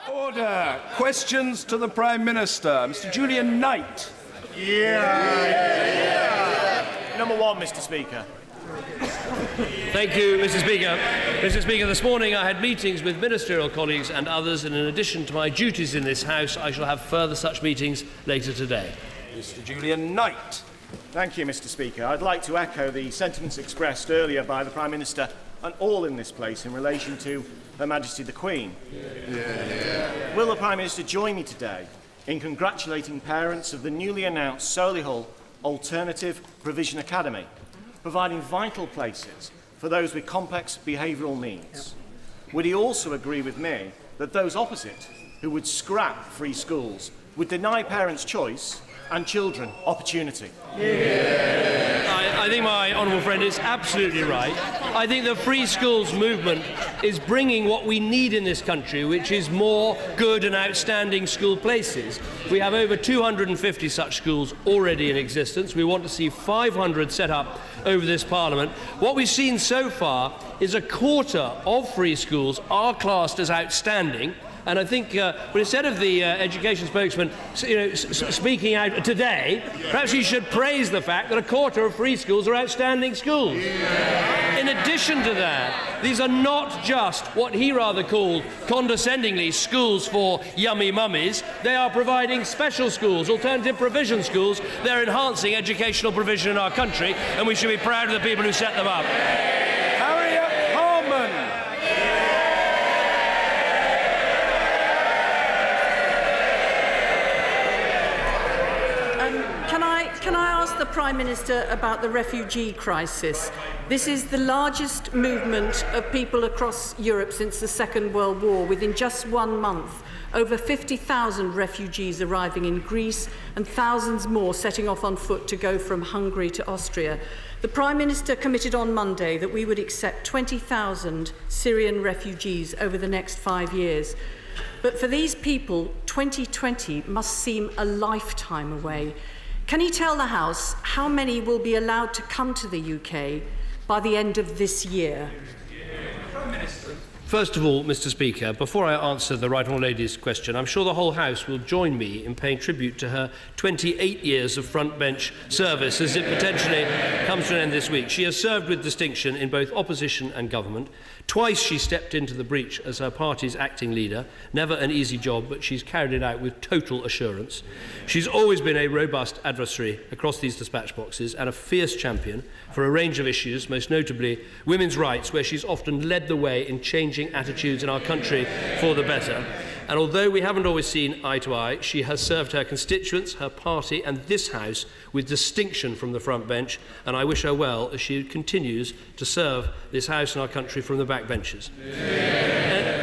Order. Questions to the Prime Minister. Mr. Julian Knight. Number one, Mr. Speaker. Thank you, Mr. Speaker. Mr. Speaker, this morning I had meetings with ministerial colleagues and others, and in addition to my duties in this House, I shall have further such meetings later today. Mr. Julian Knight. Thank you, Mr. Speaker. I'd like to echo the sentiments expressed earlier by the Prime Minister and all in this place in relation to Her Majesty the Queen. Will the Prime Minister join me today in congratulating parents of the newly announced Solihull Alternative Provision Academy, providing vital places for those with complex behavioural needs? Would he also agree with me that those opposite, who would scrap free schools, would deny parents choice and children opportunity? I think my honourable friend is absolutely right. I think the free schools movement is bringing what we need in this country, which is more good and outstanding school places. We have over 250 such schools already in existence. We want to see 500 set up over this Parliament. What we've seen so far is a quarter of free schools are classed as outstanding. And I think, but instead of the education spokesman speaking out today, perhaps he should praise the fact that a quarter of free schools are outstanding schools. In addition to that, these are not just what he rather called condescendingly schools for yummy mummies. They are providing special schools, alternative provision schools. They're enhancing educational provision in our country, and we should be proud of the people who set them up. Can I ask the Prime Minister about the refugee crisis? This is the largest movement of people across Europe since the Second World War. Within just 1 month, over 50,000 refugees arriving in Greece and thousands more setting off on foot to go from Hungary to Austria. The Prime Minister committed on Monday that we would accept 20,000 Syrian refugees over the next 5 years. But for these people, 2020 must seem a lifetime away. Can he tell the House how many will be allowed to come to the UK by the end of this year? First of all, Mr. Speaker, before I answer the Right Honourable Lady's question, I'm sure the whole House will join me in paying tribute to her 28 years of front bench service as it potentially comes to an end this week. She has served with distinction in both opposition and government. Twice she stepped into the breach as her party's acting leader. Never an easy job, but she's carried it out with total assurance. She's always been a robust adversary across these dispatch boxes and a fierce champion for a range of issues, most notably women's rights, where she's often led the way in changing attitudes in our country for the better. And although we haven't always seen eye to eye, she has served her constituents, her party and this House with distinction from the front bench, and I wish her well as she continues to serve this House and our country from the back benches.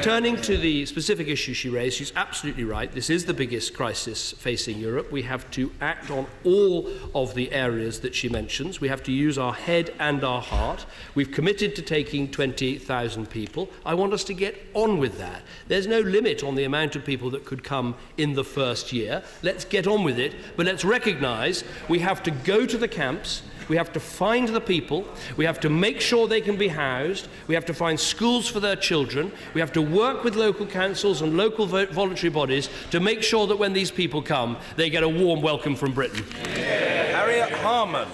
Turning to the specific issue she raised, she's absolutely right. This is the biggest crisis facing Europe. We have to act on all of the areas that she mentions. We have to use our head and our heart. We've committed to taking 20,000 people. I want us to get on with that. There's no limit on the amount of people that could come in the first year. Let's get on with it, but let's recognise we have to go to the camps. We have to find the people, we have to make sure they can be housed, we have to find schools for their children, we have to work with local councils and local voluntary bodies to make sure that when these people come, they get a warm welcome from Britain. Harriet Harman.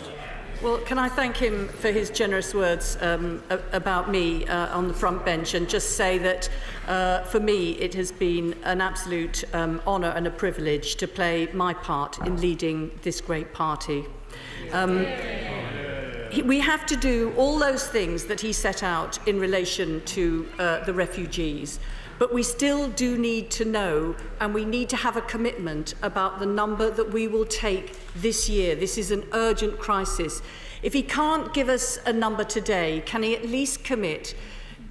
Well, can I thank him for his generous words about me on the front bench, and just say that for me it has been an absolute honour and a privilege to play my part in leading this great party. We have to do all those things that he set out in relation to the refugees, but we still do need to know, and we need to have a commitment about the number that we will take this year. This is an urgent crisis. If he can't give us a number today, can he at least commit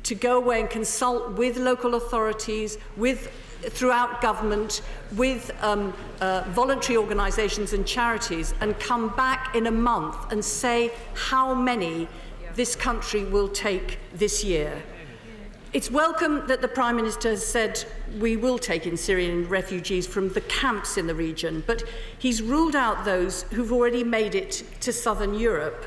to go away and consult with local authorities, throughout government, with voluntary organisations and charities, and come back in a month and say how many this country will take this year? It's welcome that the Prime Minister has said we will take in Syrian refugees from the camps in the region, but he's ruled out those who've already made it to southern Europe.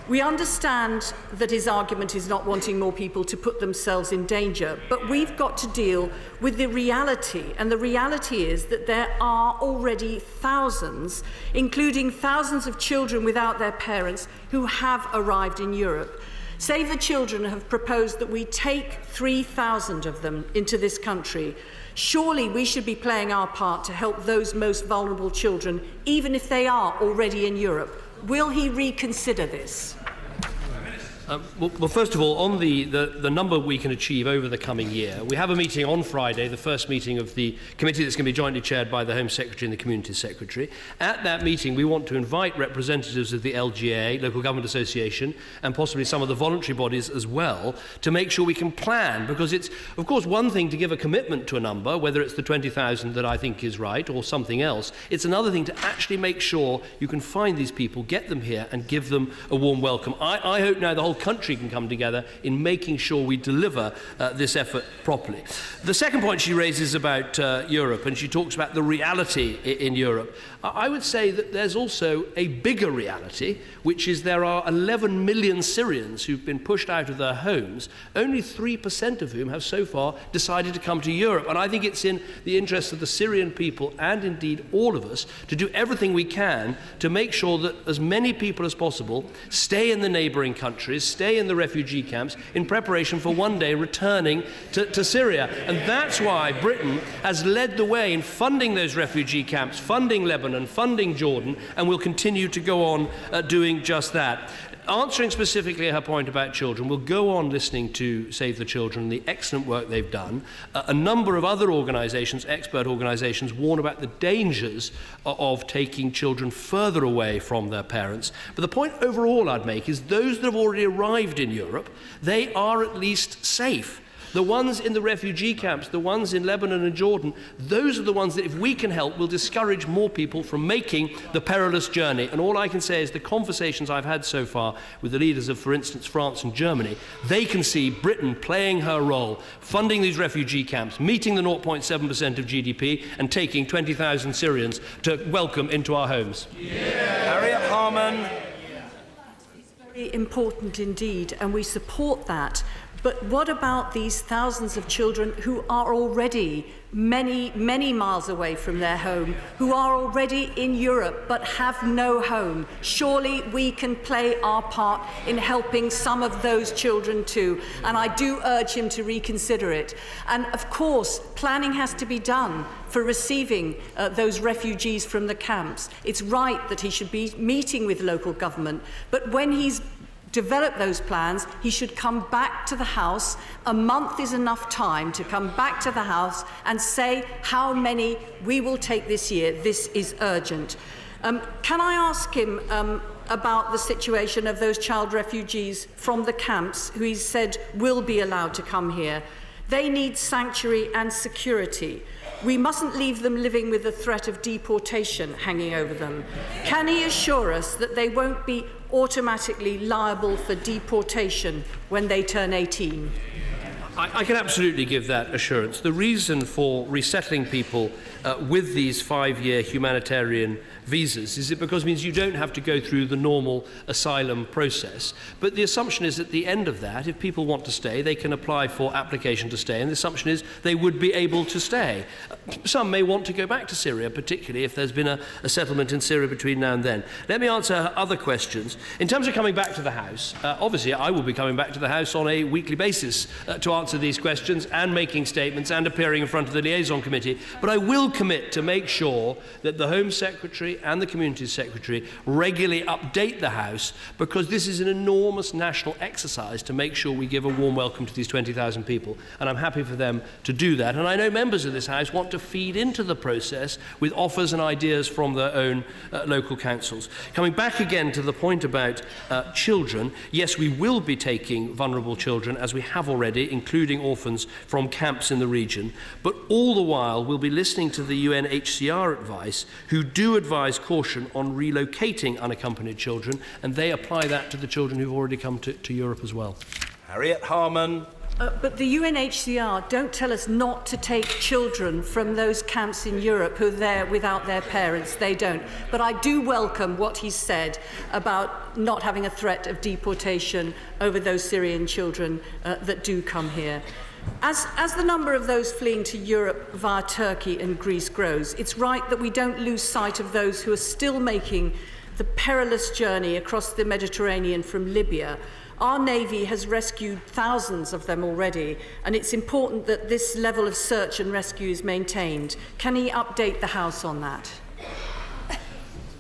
We understand that his argument is not wanting more people to put themselves in danger, but we've got to deal with the reality, and the reality is that there are already thousands, including thousands of children without their parents, who have arrived in Europe. Save the Children have proposed that we take 3,000 of them into this country. Surely we should be playing our part to help those most vulnerable children, even if they are already in Europe. Will he reconsider this? Well, first of all, on the number we can achieve over the coming year, we have a meeting on Friday, the first meeting of the committee that's going to be jointly chaired by the Home Secretary and the Community Secretary. At that meeting, we want to invite representatives of the LGA, Local Government Association, and possibly some of the voluntary bodies as well, to make sure we can plan, because it's, of course, one thing to give a commitment to a number, whether it's the 20,000 that I think is right or something else. It's another thing to actually make sure you can find these people, get them here, and give them a warm welcome. I hope now the whole country can come together in making sure we deliver this effort properly. The second point she raises about Europe, and she talks about the reality in Europe. I would say that there's also a bigger reality, which is there are 11 million Syrians who've been pushed out of their homes, only 3% of whom have so far decided to come to Europe. And I think it's in the interest of the Syrian people, and indeed all of us, to do everything we can to make sure that as many people as possible stay in the neighbouring countries, stay in the refugee camps, in preparation for one day returning to Syria. And that's why Britain has led the way in funding those refugee camps, funding Lebanon, funding Jordan, and will continue to go on doing just that. Answering specifically her point about children, we'll go on listening to Save the Children, the excellent work they've done. A number of other organisations, expert organisations, warn about the dangers of taking children further away from their parents. But the point overall I'd make is those that have already arrived in Europe, they are at least safe. The ones in the refugee camps, the ones in Lebanon and Jordan, those are the ones that, if we can help, will discourage more people from making the perilous journey. And all I can say is the conversations I've had so far with the leaders of, for instance, France and Germany, they can see Britain playing her role, funding these refugee camps, meeting the 0.7% of GDP, and taking 20,000 Syrians to welcome into our homes. Harriet Harman. It's very important indeed, and we support that. But what about these thousands of children who are already many, many miles away from their home, who are already in Europe but have no home? Surely we can play our part in helping some of those children too. And I do urge him to reconsider it. And of course, planning has to be done for receiving those refugees from the camps. It's right that he should be meeting with local government, but when he's develop those plans, he should come back to the House. A month is enough time to come back to the House and say how many we will take this year. This is urgent. Can I ask him about the situation of those child refugees from the camps who he said will be allowed to come here? They need sanctuary and security. We mustn't leave them living with the threat of deportation hanging over them. Can he assure us that they won't be automatically liable for deportation when they turn 18? I can absolutely give that assurance. The reason for resettling people with these 5-year humanitarian visas is it because it means you don't have to go through the normal asylum process. But the assumption is at the end of that, if people want to stay, they can apply for application to stay, and the assumption is they would be able to stay. Some may want to go back to Syria, particularly if there's been a settlement in Syria between now and then. Let me answer her other questions. In terms of coming back to the House, obviously I will be coming back to the House on a weekly basis to answer these questions and making statements and appearing in front of the liaison committee. But I will commit to make sure that the Home Secretary and the Community Secretary regularly update the House, because this is an enormous national exercise to make sure we give a warm welcome to these 20,000 people, and I'm happy for them to do that. And I know members of this House want to feed into the process with offers and ideas from their own local councils. Coming back again to the point about children, yes, we will be taking vulnerable children, as we have already, including orphans from camps in the region, but all the while we'll be listening to the UNHCR advice, who do advise caution on relocating unaccompanied children, and they apply that to the children who've already come to Europe as well. Harriet Harman. But the UNHCR don't tell us not to take children from those camps in Europe who are there without their parents. They don't. But I do welcome what he said about not having a threat of deportation over those Syrian children that do come here. As the number of those fleeing to Europe via Turkey and Greece grows, it's right that we don't lose sight of those who are still making the perilous journey across the Mediterranean from Libya. Our Navy has rescued thousands of them already, and it's important that this level of search and rescue is maintained. Can he update the House on that?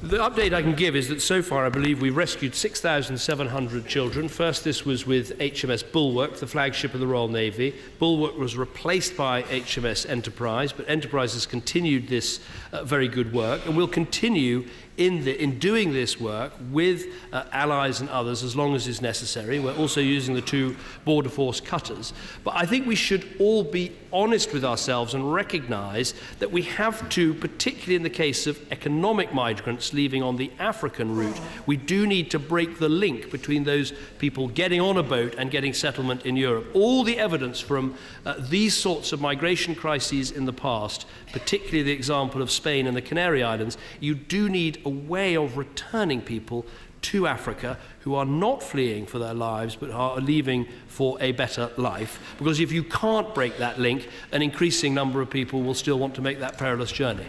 The update I can give is that so far I believe we've rescued 6,700 children. First this was with HMS Bulwark, the flagship of the Royal Navy. Bulwark was replaced by HMS Enterprise, but Enterprise has continued this very good work and will continue in doing this work with allies and others as long as is necessary. We're also using the 2 border force cutters. But I think we should all be honest with ourselves and recognise that we have to, particularly in the case of economic migrants leaving on the African route, we do need to break the link between those people getting on a boat and getting settlement in Europe. All the evidence from these sorts of migration crises in the past, particularly the example of Spain and the Canary Islands, you do need a way of returning people to Africa who are not fleeing for their lives but are leaving for a better life. Because if you can't break that link, an increasing number of people will still want to make that perilous journey.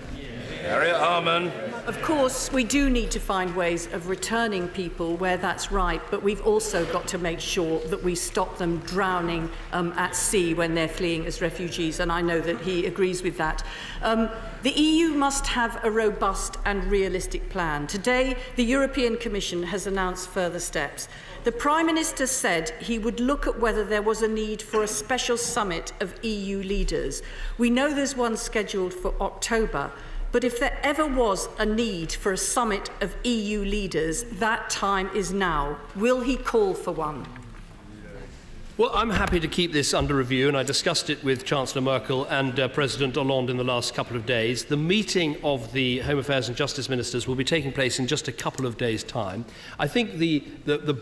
Harriet Harman. Of course, we do need to find ways of returning people where that's right, but we've also got to make sure that we stop them drowning at sea when they're fleeing as refugees, and I know that he agrees with that. The EU must have a robust and realistic plan. Today, the European Commission has announced further steps. The Prime Minister said he would look at whether there was a need for a special summit of EU leaders. We know there's one scheduled for October. But if there ever was a need for a summit of EU leaders, that time is now. Will he call for one? Well, I'm happy to keep this under review, and I discussed it with Chancellor Merkel and President Hollande in the last couple of days. The meeting of the Home Affairs and Justice Ministers will be taking place in just a couple of days' time. I think the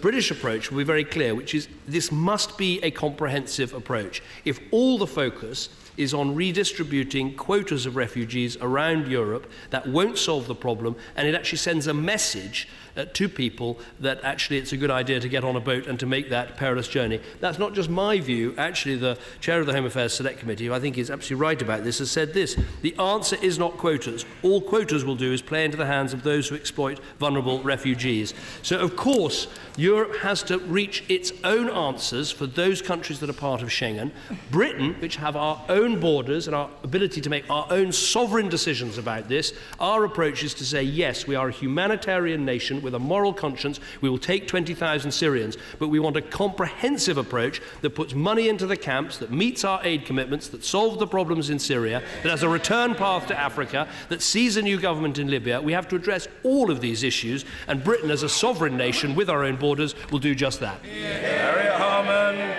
British approach will be very clear, which is this must be a comprehensive approach. If all the focus is on redistributing quotas of refugees around Europe, that won't solve the problem, and it actually sends a message to people that actually it's a good idea to get on a boat and to make that perilous journey. That's not just my view. Actually, the chair of the Home Affairs Select Committee, who I think is absolutely right about this, has said this: the answer is not quotas. All quotas will do is play into the hands of those who exploit vulnerable refugees. So, of course, Europe has to reach its own answers for those countries that are part of Schengen. Britain, which have our own borders and our ability to make our own sovereign decisions about this, our approach is to say, yes, we are a humanitarian nation with a moral conscience. We will take 20,000 Syrians, but we want a comprehensive approach that puts money into the camps, that meets our aid commitments, that solves the problems in Syria, that has a return path to Africa, that sees a new government in Libya. We have to address all of these issues, and Britain, as a sovereign nation with our own borders, will do just that. Harriet Harman.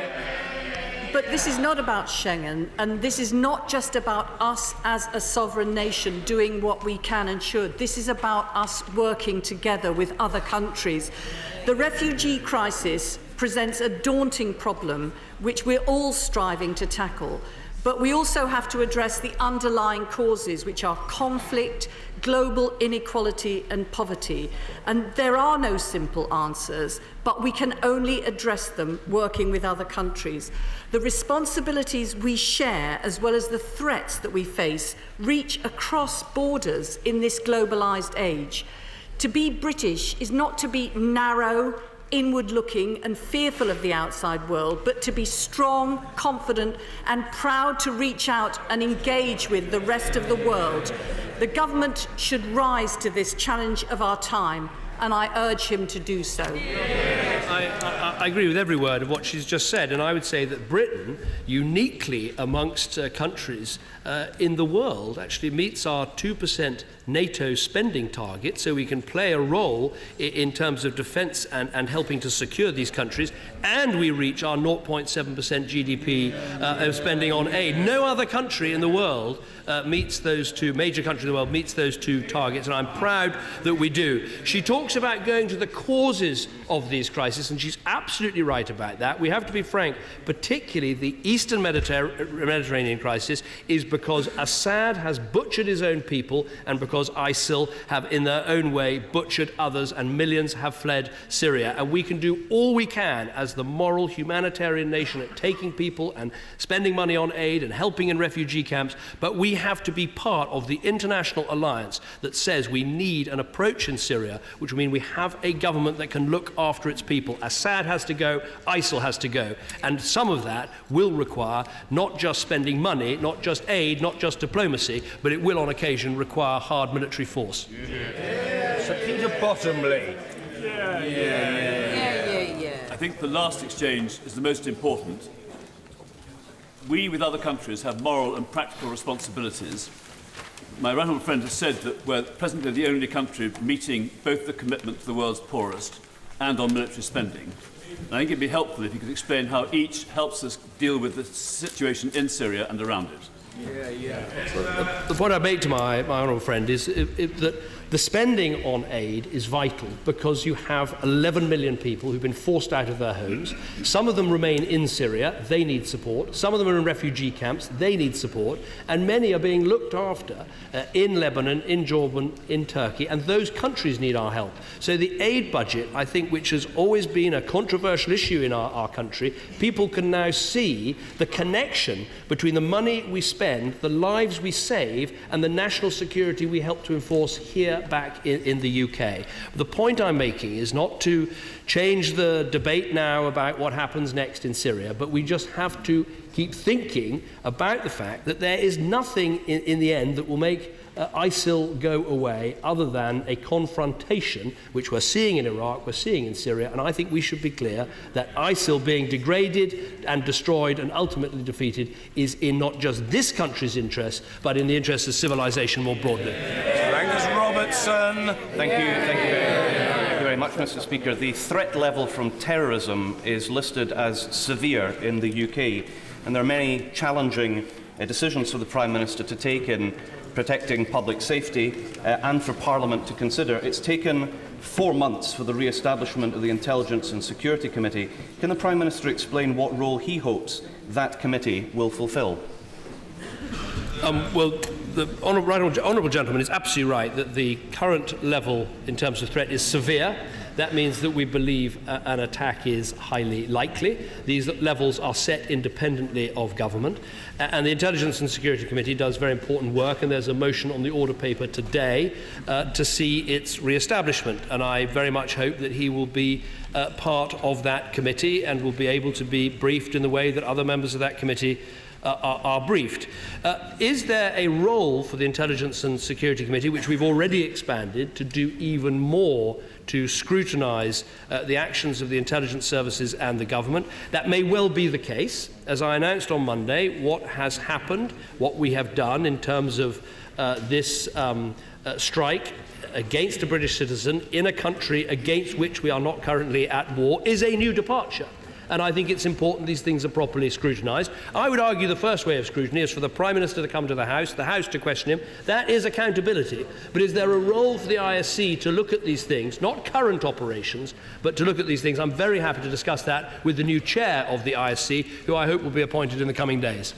But this is not about Schengen, and this is not just about us as a sovereign nation doing what we can and should. This is about us working together with other countries. The refugee crisis presents a daunting problem which we're all striving to tackle. But we also have to address the underlying causes, which are conflict, global inequality and poverty. And there are no simple answers, but we can only address them working with other countries. The responsibilities we share, as well as the threats that we face, reach across borders in this globalised age. To be British is not to be narrow, inward-looking and fearful of the outside world, but to be strong, confident and proud to reach out and engage with the rest of the world. The government should rise to this challenge of our time, and I urge him to do so. I agree with every word of what she's just said, and I would say that Britain, uniquely amongst countries in the world, actually meets our 2% NATO spending target, so we can play a role in terms of defence and helping to secure these countries, and we reach our 0.7% GDP of spending on aid. No other country in the world meets those two, major country in the world meets those two targets, and I'm proud that we do. She talks about going to the causes of these crises, and she's absolutely right about that. We have to be frank, particularly the Eastern Mediterranean crisis is because Assad has butchered his own people and because ISIL have in their own way butchered others, and millions have fled Syria. And we can do all we can as the moral humanitarian nation at taking people and spending money on aid and helping in refugee camps, but we have to be part of the international alliance that says we need an approach in Syria, which will mean we have a government that can look after its people. Assad has to go, ISIL has to go, and some of that will require not just spending money, not just aid, not just diplomacy, but it will on occasion require hard military force. Sir Peter Bottomley. I think the last exchange is the most important. We, with other countries, have moral and practical responsibilities. My right honourable friend has said that we're presently the only country meeting both the commitment to the world's poorest and on military spending. And I think it'd be helpful if you could explain how each helps us deal with the situation in Syria and around it. The point I make to my honourable friend is that the spending on aid is vital because you have 11 million people who've been forced out of their homes. Some of them remain in Syria, they need support. Some of them are in refugee camps, they need support. And many are being looked after in Lebanon, in Jordan, in Turkey, and those countries need our help. So the aid budget, I think, which has always been a controversial issue in our country, people can now see the connection between the money we spend, the lives we save, and the national security we help to enforce here back in the UK. The point I'm making is not to change the debate now about what happens next in Syria, but we just have to keep thinking about the fact that there is nothing in the end that will make ISIL go away other than a confrontation, which we're seeing in Iraq, we're seeing in Syria, and I think we should be clear that ISIL being degraded and destroyed and ultimately defeated is in not just this country's interest, but in the interest of civilization more broadly. Robertson. Thank you very much, Mr. Speaker. The threat level from terrorism is listed as severe in the UK, and there are many challenging decisions for the Prime Minister to take in protecting public safety and for Parliament to consider. It's taken 4 months for the re-establishment of the Intelligence and Security Committee. Can the Prime Minister explain what role he hopes that committee will fulfil? Well, the honourable gentleman is absolutely right that the current level in terms of threat is severe. That means that we believe an attack is highly likely. These levels are set independently of government. And the Intelligence and Security Committee does very important work, and there's a motion on the order paper today to see its re-establishment. And I very much hope that he will be part of that committee and will be able to be briefed in the way that other members of that committee are briefed. Is there a role for the Intelligence and Security Committee, which we've already expanded, to do even more to scrutinise the actions of the intelligence services and the government? That may well be the case. As I announced on Monday, what has happened, what we have done in terms of this strike against a British citizen in a country against which we are not currently at war is a new departure. And I think it's important these things are properly scrutinised. I would argue the first way of scrutiny is for the Prime Minister to come to the House to question him. That is accountability. But is there a role for the ISC to look at these things, not current operations, but to look at these things? I'm very happy to discuss that with the new chair of the ISC, who I hope will be appointed in the coming days.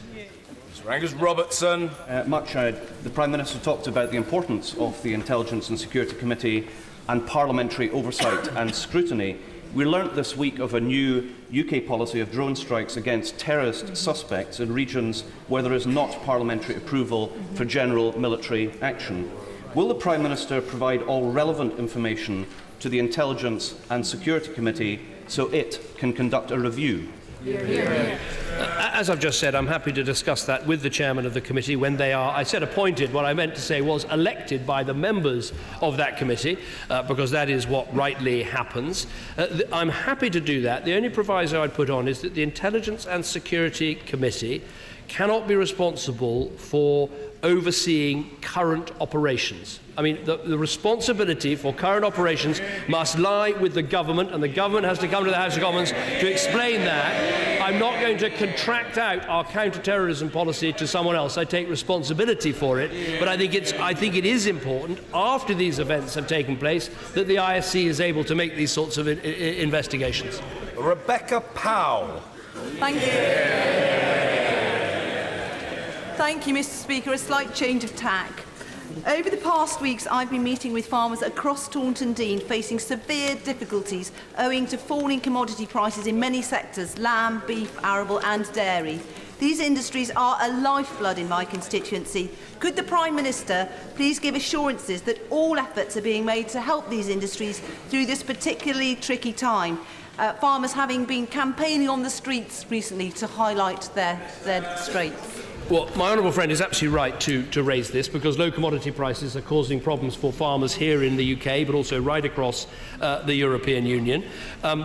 Sir Angus Robertson. The Prime Minister talked about the importance of the Intelligence and Security Committee and parliamentary oversight and scrutiny. We learnt this week of a new UK policy of drone strikes against terrorist suspects in regions where there is not parliamentary approval for general military action. Will the Prime Minister provide all relevant information to the Intelligence and Security Committee so it can conduct a review? As I've just said, I'm happy to discuss that with the chairman of the committee when they are, I said appointed, what I meant to say was elected by the members of that committee, because that is what rightly happens. I'm happy to do that. The only proviso I'd put on is that the Intelligence and Security Committee cannot be responsible for overseeing current operations. I mean, the responsibility for current operations must lie with the government, and the government has to come to the House of Commons to explain that. I'm not going to contract out our counter-terrorism policy to someone else. I take responsibility for it, but I think it is important, after these events have taken place, that the ISC is able to make these sorts of investigations. Rebecca Powell. Thank you. Thank you, Mr. Speaker. A slight change of tack. Over the past weeks, I've been meeting with farmers across Taunton Deane facing severe difficulties owing to falling commodity prices in many sectors: lamb, beef, arable and dairy. These industries are a lifeblood in my constituency. Could the Prime Minister please give assurances that all efforts are being made to help these industries through this particularly tricky time? Farmers having been campaigning on the streets recently to highlight their straits. Well, my honourable friend is absolutely right to raise this, because low commodity prices are causing problems for farmers here in the UK, but also right across the European Union.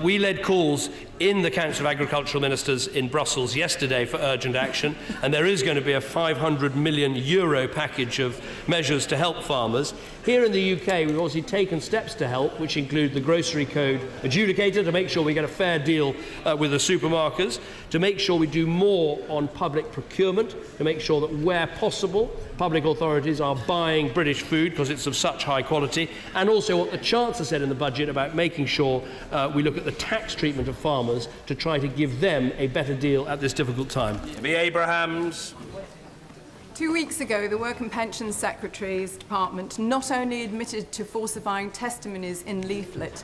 We led calls in the Council of Agricultural Ministers in Brussels yesterday for urgent action, and there is going to be a €500 million package of measures to help farmers. Here in the UK, we've obviously taken steps to help, which include the grocery code adjudicator to make sure we get a fair deal with the supermarkets, to make sure we do more on public procurement, to make sure that where possible, public authorities are buying British food because it's of such high quality, and also what the Chancellor said in the budget about making sure we look at the tax treatment of farmers to try to give them a better deal at this difficult time. The Abrahams. 2 weeks ago, the Work and Pensions Secretary's Department not only admitted to falsifying testimonies in leaflet,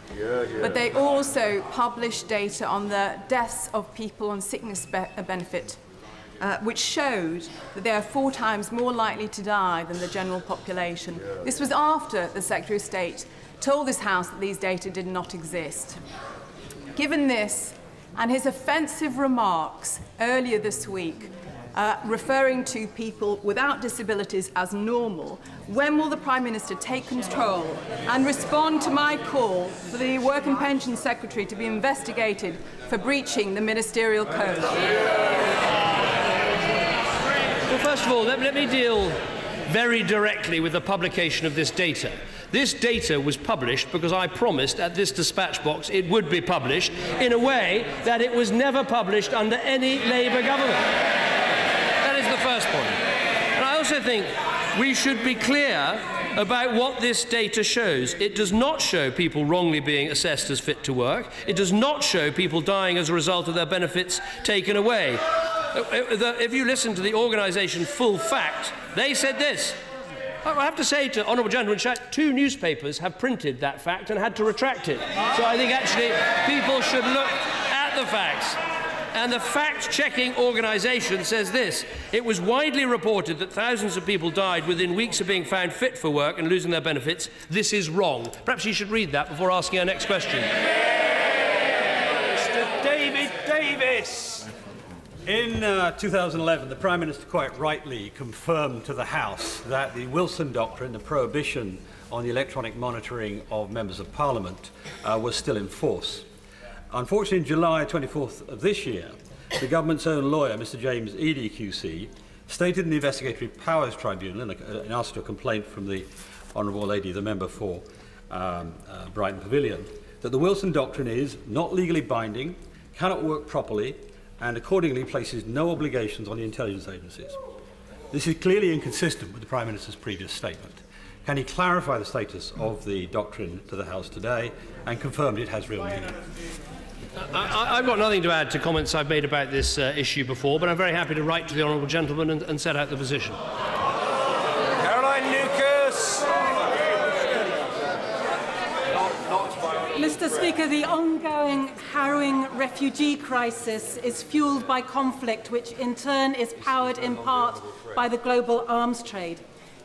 but they also published data on the deaths of people on sickness benefit, which showed that they are 4 times more likely to die than the general population. This was after the Secretary of State told this House that these data did not exist. Given this and his offensive remarks earlier this week, referring to people without disabilities as normal, when will the Prime Minister take control and respond to my call for the Work and Pensions Secretary to be investigated for breaching the ministerial code? Well, first of all, let me deal very directly with the publication of this data. This data was published because I promised at this dispatch box it would be published in a way that it was never published under any Labour government. That is the first point. And I also think we should be clear about what this data shows. It does not show people wrongly being assessed as fit to work. It does not show people dying as a result of their benefits taken away. If you listen to the organisation Full Fact, they said this. I have to say to honourable gentlemen, 2 newspapers have printed that fact and had to retract it. So I think actually people should look at the facts. And the fact-checking organisation says this: it was widely reported that thousands of people died within weeks of being found fit for work and losing their benefits. This is wrong. Perhaps you should read that before asking our next question. Mr. David Davis. In 2011, the Prime Minister quite rightly confirmed to the House that the Wilson Doctrine, the prohibition on the electronic monitoring of members of Parliament, was still in force. Unfortunately, in July 24th of this year, the government's own lawyer, Mr. James Eadie QC, stated in the Investigatory Powers Tribunal, in answer to a complaint from the Honourable Lady, the member for Brighton Pavilion, that the Wilson Doctrine is not legally binding, cannot work properly, and accordingly places no obligations on the intelligence agencies. This is clearly inconsistent with the Prime Minister's previous statement. Can he clarify the status of the doctrine to the House today and confirm it has real meaning? I've got nothing to add to comments I've made about this issue before, but I'm very happy to write to the honourable gentleman and set out the position. Caroline Lucas. Mr. Speaker, the ongoing harrowing refugee crisis is fuelled by conflict, which in turn is powered in part by the global arms trade.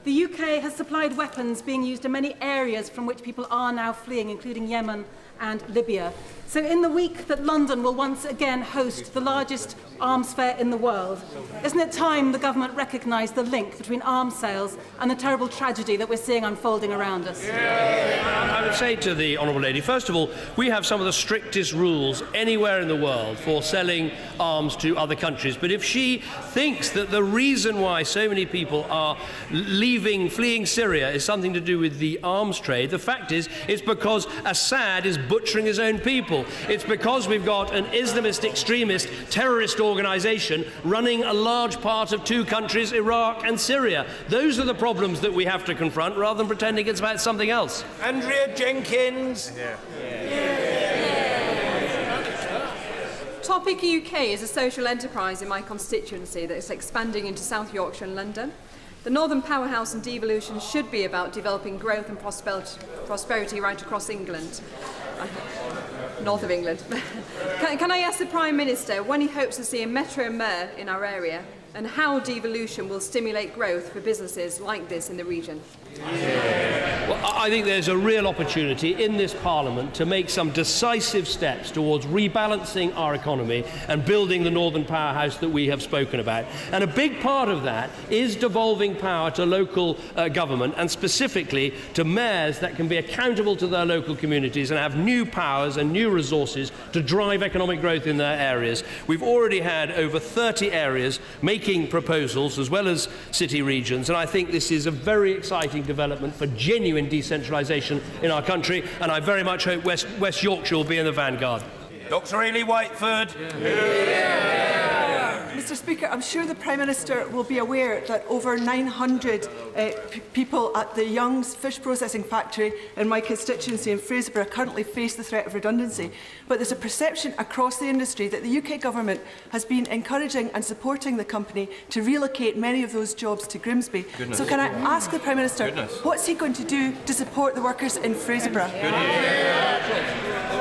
The UK has supplied weapons being used in many areas from which people are now fleeing, including Yemen and Libya. So in the week that London will once again host the largest arms fair in the world, isn't it time the government recognised the link between arms sales and the terrible tragedy that we're seeing unfolding around us? I would say to the honourable lady, first of all, we have some of the strictest rules anywhere in the world for selling arms to other countries. But if she thinks that the reason why so many people are fleeing Syria is something to do with the arms trade, the fact is it's because Assad is butchering his own people. It's because we've got an Islamist extremist terrorist organisation running a large part of two countries, Iraq and Syria. Those are the problems that we have to confront, rather than pretending it's about something else. Andrea Jenkins. Topic UK is a social enterprise in my constituency that is expanding into South Yorkshire and London. The Northern Powerhouse and devolution should be about developing growth and prosperity right across England. North of England. Can I ask the Prime Minister when he hopes to see a metro mayor in our area, and how devolution will stimulate growth for businesses like this in the region? Well, I think there's a real opportunity in this Parliament to make some decisive steps towards rebalancing our economy and building the Northern Powerhouse that we have spoken about. And a big part of that is devolving power to local government, and specifically to mayors that can be accountable to their local communities and have new powers and new resources to drive economic growth in their areas. We've already had over 30 areas making proposals, as well as city regions, and I think this is a very exciting development for genuine decentralisation in our country, and I very much hope West Yorkshire will be in the vanguard. Dr. Ely Whiteford. Mr. Speaker, I'm sure the Prime Minister will be aware that over 900 people at the Young's fish processing factory in my constituency in Fraserburgh currently face the threat of redundancy. But there's a perception across the industry that the UK Government has been encouraging and supporting the company to relocate many of those jobs to Grimsby. Goodness. So can I ask the Prime Minister, what's he going to do to support the workers in Fraserburgh?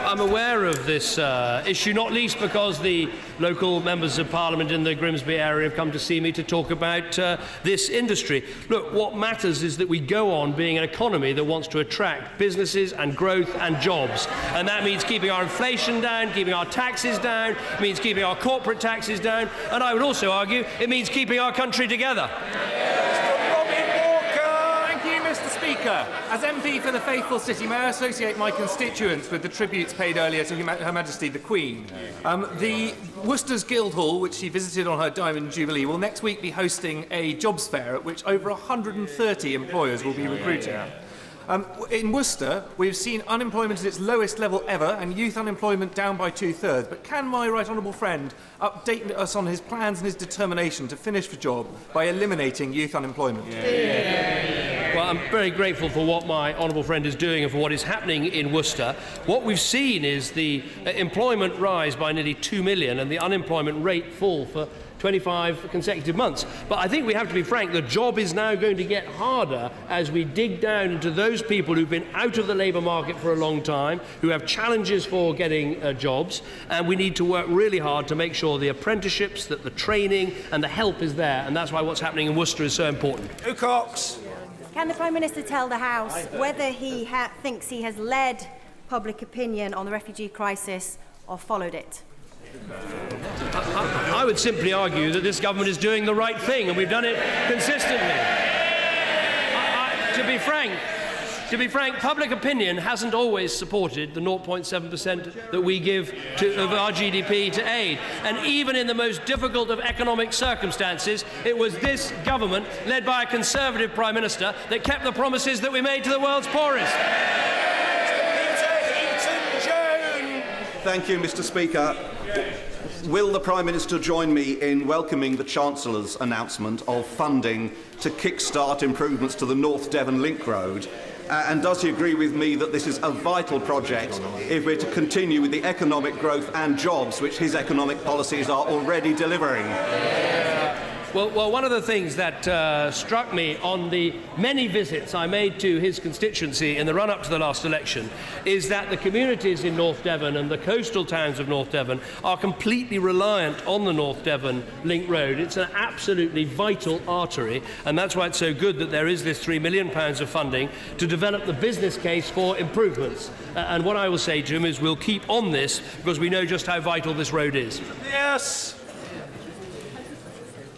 I'm aware of this issue, not least because the local members of Parliament in the Grimsby area have come to see me to talk about this industry. Look, what matters is that we go on being an economy that wants to attract businesses and growth and jobs. And that means keeping our inflation down, keeping our taxes down, it means keeping our corporate taxes down, and I would also argue it means keeping our country together. Mr. Speaker, as MP for the Faithful City, may I associate my constituents with the tributes paid earlier to Her Majesty the Queen. The Worcester's Guildhall, which she visited on her Diamond Jubilee, will next week be hosting a jobs fair at which over 130 employers will be recruiting. In Worcester, we've seen unemployment at its lowest level ever and youth unemployment down by 2/3. But can my right honourable friend update us on his plans and his determination to finish the job by eliminating youth unemployment? Well, I'm very grateful for what my honourable friend is doing and for what is happening in Worcester. What we've seen is the employment rise by nearly 2 million and the unemployment rate fall for 25 consecutive months. But I think we have to be frank, the job is now going to get harder as we dig down into those people who've been out of the labour market for a long time, who have challenges for getting jobs, and we need to work really hard to make sure the apprenticeships, that the training and the help is there, and that's why what's happening in Worcester is so important. Hugh Cox. Can the Prime Minister tell the House whether he thinks he has led public opinion on the refugee crisis or followed it? I would simply argue that this government is doing the right thing, and we've done it consistently. To be frank, public opinion hasn't always supported the 0.7% that we give of our GDP to aid. And even in the most difficult of economic circumstances, it was this government, led by a Conservative Prime Minister, that kept the promises that we made to the world's poorest. Thank you, Mr. Speaker. Will the Prime Minister join me in welcoming the Chancellor's announcement of funding to kick-start improvements to the North Devon Link Road? And does he agree with me that this is a vital project if we're to continue with the economic growth and jobs which his economic policies are already delivering? Well, one of the things that struck me on the many visits I made to his constituency in the run-up to the last election is that the communities in North Devon and the coastal towns of North Devon are completely reliant on the North Devon Link Road. It's an absolutely vital artery, and that's why it's so good that there is this £3 million of funding to develop the business case for improvements. And what I will say to him is we'll keep on this because we know just how vital this road is. Yes.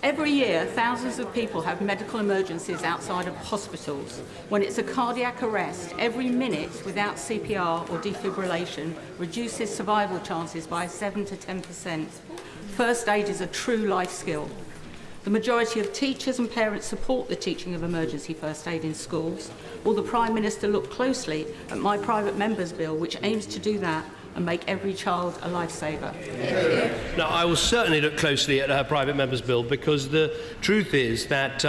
Every year, thousands of people have medical emergencies outside of hospitals. When it's a cardiac arrest, every minute without CPR or defibrillation reduces survival chances by 7 to 10%. First aid is a true life skill. The majority of teachers and parents support the teaching of emergency first aid in schools. Will the Prime Minister look closely at my private member's bill, which aims to do that and make every child a lifesaver? Now, I will certainly look closely at her private member's bill, because the truth is that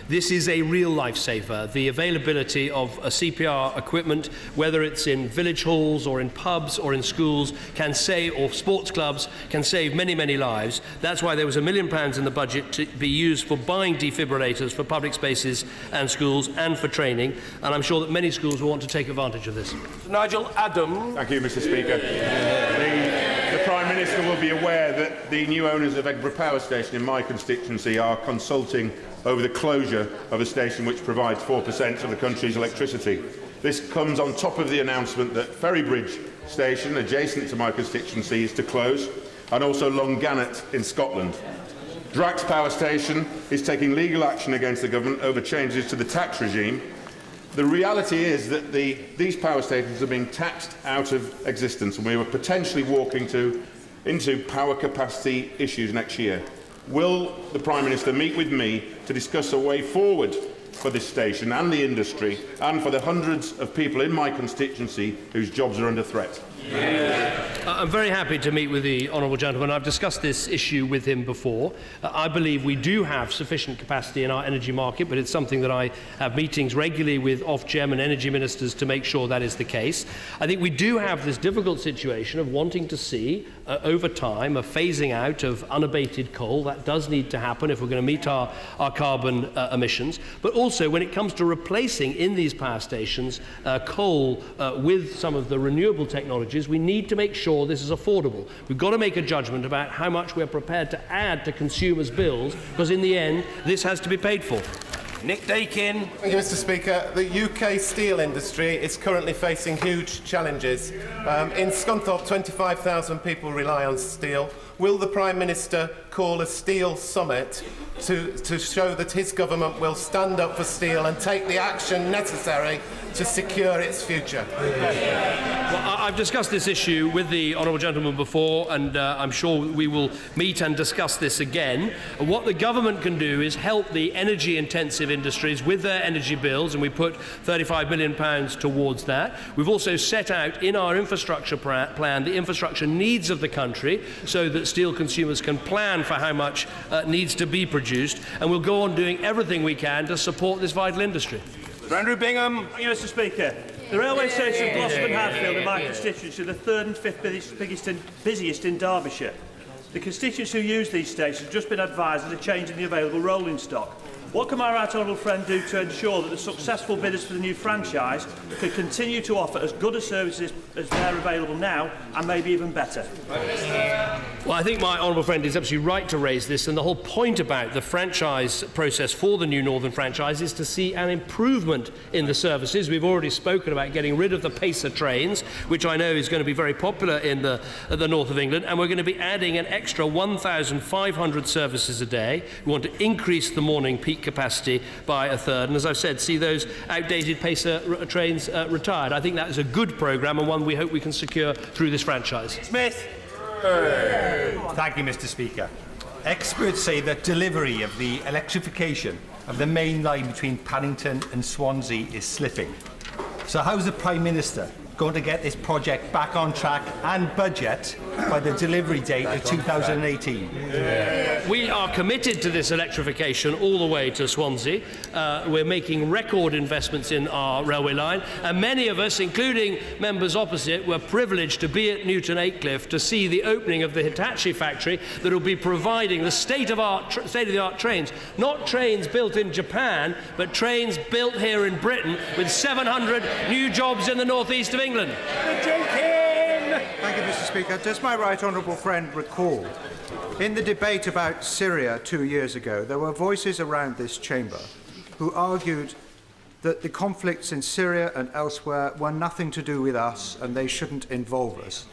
this is a real lifesaver. The availability of CPR equipment, whether it's in village halls or in pubs or in schools, can save, or sports clubs, can save many, many lives. That's why there was £1 million in the budget to be used for buying defibrillators for public spaces and schools and for training. And I'm sure that many schools will want to take advantage of this. Nigel Adam. Thank you, Mr. Speaker. The Prime Minister will be aware that the new owners of Eggborough Power Station in my constituency are consulting over the closure of a station which provides 4% of the country's electricity. This comes on top of the announcement that Ferrybridge Station, adjacent to my constituency, is to close, and also Longannet in Scotland. Drax Power Station is taking legal action against the government over changes to the tax regime. The reality is that these power stations are being taxed out of existence, and we are potentially walking into power capacity issues next year. Will the Prime Minister meet with me to discuss a way forward for this station and the industry, and for the hundreds of people in my constituency whose jobs are under threat? I'm very happy to meet with the honourable gentleman. I've discussed this issue with him before. I believe we do have sufficient capacity in our energy market, but it's something that I have meetings regularly with Ofgem and energy ministers to make sure that is the case. I think we do have this difficult situation of wanting to see, over time, a phasing out of unabated coal. That does need to happen if we're going to meet our carbon emissions. But also, when it comes to replacing in these power stations coal with some of the renewable technologies, we need to make sure this is affordable. We've got to make a judgment about how much we're prepared to add to consumers' bills, because in the end, this has to be paid for. Nick Dakin. Thank you, Mr. Speaker. The UK steel industry is currently facing huge challenges. In Scunthorpe, 25,000 people rely on steel. Will the Prime Minister call a steel summit to show that his government will stand up for steel and take the action necessary to secure its future? Well, I've discussed this issue with the honourable gentleman before, and I'm sure we will meet and discuss this again. What the government can do is help the energy-intensive industries with their energy bills, and we put £35 million towards that. We've also set out in our infrastructure plan the infrastructure needs of the country, so that steel consumers can plan for how much needs to be produced, and we'll go on doing everything we can to support this vital industry. Andrew Bingham. Thank you, Mr. Speaker. The railway station of Gloucester and Hadfield in my constituency are the third and fifth busiest in Derbyshire. The constituents who use these stations have just been advised of a change in the available rolling stock. What can my right honourable friend do to ensure that the successful bidders for the new franchise can continue to offer as good a services as they're available now, and maybe even better? Well, I think my honourable friend is absolutely right to raise this, and the whole point about the franchise process for the new Northern franchise is to see an improvement in the services. We've already spoken about getting rid of the Pacer trains, which I know is going to be very popular in the north of England, and we're going to be adding an extra 1,500 services a day. We want to increase the morning peak capacity by a third, and as I've said, see those outdated Pacer trains retired. I think that is a good programme, and one we hope we can secure through this franchise. Smith. Thank you, Mr. Speaker. Experts say that delivery of the electrification of the main line between Paddington and Swansea is slipping. So how's the Prime Minister going to get this project back on track and budget by the delivery date of 2018? We are committed to this electrification all the way to Swansea. We're making record investments in our railway line, and many of us, including members opposite, were privileged to be at Newton Aycliffe to see the opening of the Hitachi factory that will be providing the state-of-the-art trains. Not trains built in Japan, but trains built here in Britain, with 700 new jobs in the northeast of England. Thank you, Mr. Speaker. Does my right honourable friend recall, in the debate about Syria 2 years ago, there were voices around this chamber who argued that the conflicts in Syria and elsewhere were nothing to do with us and they shouldn't involve us?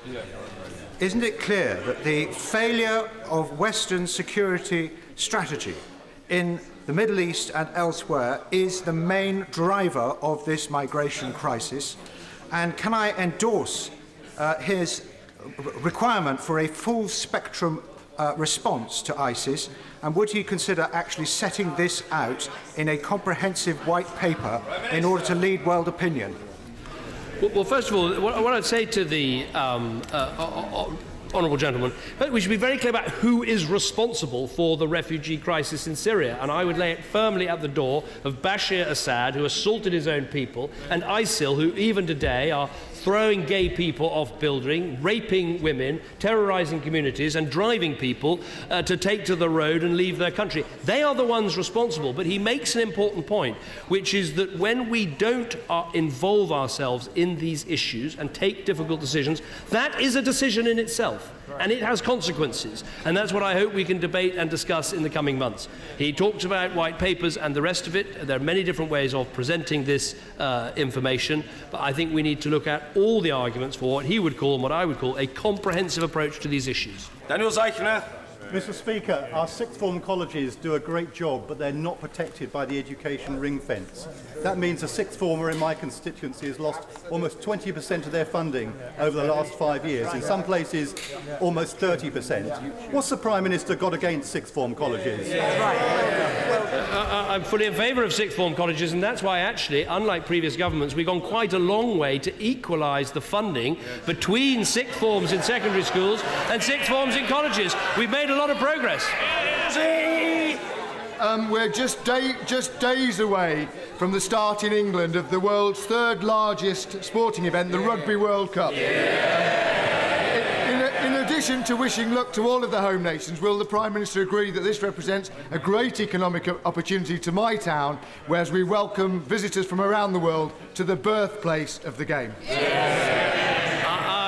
Isn't it clear that the failure of Western security strategy in the Middle East and elsewhere is the main driver of this migration crisis? And can I endorse his requirement for a full spectrum response to ISIS, and would he consider actually setting this out in a comprehensive white paper in order to lead world opinion? Well, first of all, what I'd say to the honourable gentleman, we should be very clear about who is responsible for the refugee crisis in Syria, and I would lay it firmly at the door of Bashar Assad, who assaulted his own people, and ISIL, who even today are throwing gay people off buildings, raping women, terrorising communities and driving people to take to the road and leave their country. They are the ones responsible, but he makes an important point, which is that when we don't involve ourselves in these issues and take difficult decisions, that is a decision in itself. And it has consequences, and that's what I hope we can debate and discuss in the coming months. He talked about white papers and the rest of it. There are many different ways of presenting this information, but I think we need to look at all the arguments for what he would call and what I would call a comprehensive approach to these issues. Daniel Zeichner. Mr. Speaker, our sixth form colleges do a great job, but they're not protected by the education ring fence. That means a sixth former in my constituency has lost almost 20% of their funding over the last 5 years, in some places almost 30%. What's the Prime Minister got against sixth form colleges? I'm fully in favour of sixth form colleges, and that's why actually, unlike previous governments, we've gone quite a long way to equalise the funding between sixth forms in secondary schools and sixth forms in colleges. We've made a lot of progress. We're just days away from the start in England of the world's third largest sporting event, the Rugby World Cup. In addition to wishing luck to all of the home nations, will the Prime Minister agree that this represents a great economic opportunity to my town, whereas we welcome visitors from around the world to the birthplace of the game?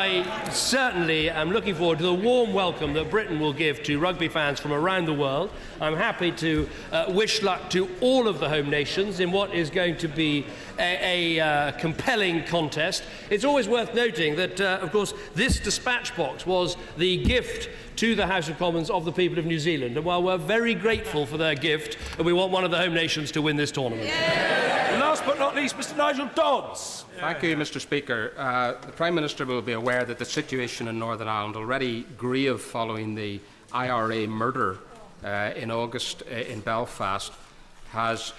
I certainly am looking forward to the warm welcome that Britain will give to rugby fans from around the world. I'm happy to wish luck to all of the home nations in what is going to be a compelling contest. It's always worth noting that, of course, this dispatch box was the gift to the House of Commons of the people of New Zealand. And while we're very grateful for their gift, we want one of the home nations to win this tournament. And last but not least, Mr. Nigel Dodds. Thank you, Mr. Speaker. The Prime Minister will be aware that the situation in Northern Ireland, already grave following the IRA murder in August in Belfast, has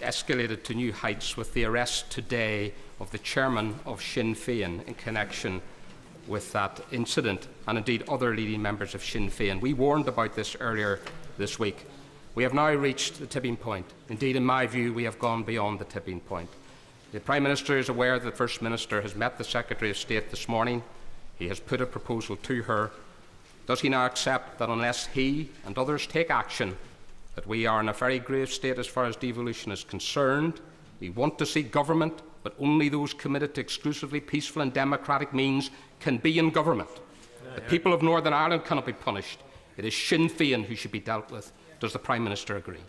escalated to new heights with the arrest today of the chairman of Sinn Féin in connection with that incident, and indeed other leading members of Sinn Féin. We warned about this earlier this week. We have now reached the tipping point. Indeed, in my view, we have gone beyond the tipping point. The Prime Minister is aware that the First Minister has met the Secretary of State this morning. He has put a proposal to her. Does he now accept that unless he and others take action, that we are in a very grave state as far as devolution is concerned? We want to see government, but only those committed to exclusively peaceful and democratic means can be in government. The people of Northern Ireland cannot be punished. It is Sinn Féin who should be dealt with. Does the Prime Minister agree?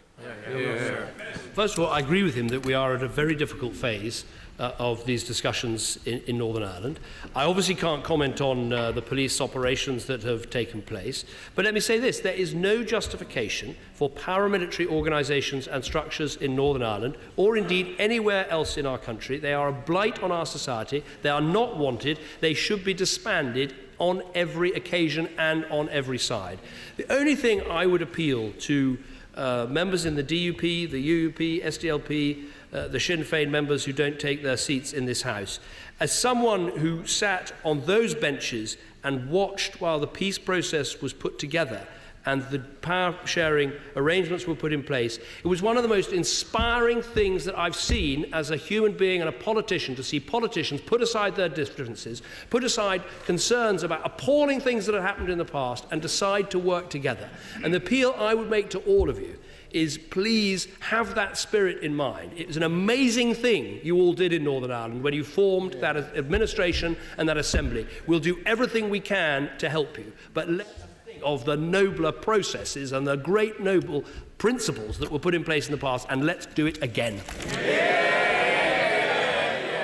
First of all, I agree with him that we are at a very difficult phase of these discussions in Northern Ireland. I obviously can't comment on the police operations that have taken place, but let me say this: there is no justification for paramilitary organisations and structures in Northern Ireland, or indeed anywhere else in our country. They are a blight on our society. They are not wanted. They should be disbanded on every occasion and on every side. The only thing I would appeal to members in the DUP, the UUP, SDLP, the Sinn Féin members who don't take their seats in this House, as someone who sat on those benches and watched while the peace process was put together and the power-sharing arrangements were put in place, it was one of the most inspiring things that I've seen as a human being and a politician, to see politicians put aside their differences, put aside concerns about appalling things that have happened in the past, and decide to work together. And the appeal I would make to all of you is, please have that spirit in mind. It was an amazing thing you all did in Northern Ireland when you formed that administration and that assembly. We'll do everything we can to help you, but let's think of the nobler processes and the great noble principles that were put in place in the past, and let's do it again.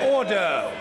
Order.